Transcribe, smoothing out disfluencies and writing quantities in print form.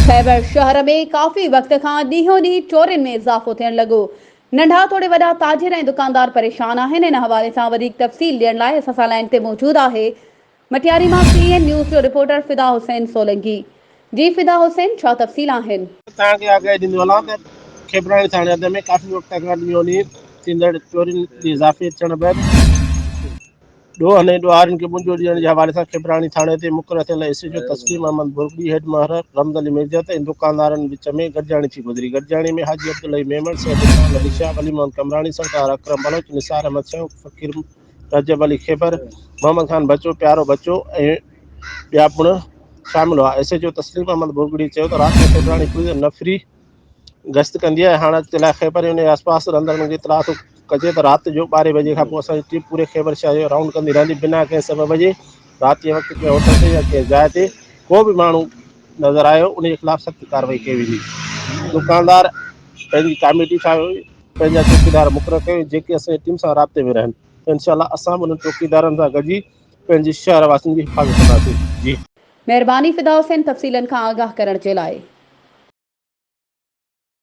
खैबर शहर में काफ़ी वक्त खां ॾींहों ॾींहुं चोरियुनि में इज़ाफ़ो थियण लॻो। नंढा तोड़े वॾा ताजिर ऐं दुकानदार परेशान आहिनि। इन हवाले सां वधीक तफ़सील ॾियण लाइ असां सां लाइन ते मौजूदु आहे मटियारी मां CNN न्यूज़ जो रिपोर्टर फिदा हुसैन सोलंकी। जी फिदा हुसैन, छा तफ़सील आहिनि? तव्हांखे आगाही ॾींदो हलां त खेबराणी थाणे अध में काफ़ी वक़्त खां ॾींहों ॾींहुं थींदड़ चोरियुनि जी इज़ाफ़े थियण बैदि ॾोहनि ऐं ॾोहारियुनि खे मुंझो ॾियण जे हवाले सां खेबराणी थाणे ते मुक़ररु थियल SHO तस्लीम अहमद बुरगड़ी, हेड महर रमज़ अली मिर्ज़त ऐं दुकानदारनि विच में गॾिजाणी थी गुज़री। गॾिजाणी में हाजी अब्दुल मेमन, सैयद इरफान अली शाह, वली मोहम्मद कमरानी, सरदार अकरम बलोच, निसार अहमद शौक़, फ़कीर रजब अली खेबर, मोहम्मद खान बच्चो, प्यारो बच्चो ऐं ॿिया पिणु शामिल हुआ। SHO तस्लीम अहमद बुरगड़ी चयो त राति जो खेबराणी पुलिस नफ़री गश्त कंदी आहे। हाणे जे लाइ खैबर ऐं आसपास रहंदड़नि खे इतलाह कजे त राति जो 12 बजे खां पोइ असांजी टीम पूरे खैबर शहर जो राउंड कंदी रहंदी। बिना कंहिं सबब जे राति जे वक़्त कंहिं होटल ते या कंहिं जाइ ते को बि माण्हू नज़र आयो उन जे ख़िलाफ़ सख़्त कार्रवाई कई वेंदी। दुकानदार पंहिंजी कमेटी ठाहियो, पंहिंजा चौकीदार मुक़ररु कयो जेके असांजी टीम सां राब्ते में रहनि। इंशाअल्लाह असां बि उन्हनि चौकीदारनि सां गॾिजी पंहिंजी शहर वासियुनि जी हिफ़ाज़त कंदासीं। जी महिरबानी फिदा हुसैन तफ़सीलनि खां आगाह करण जे लाइ।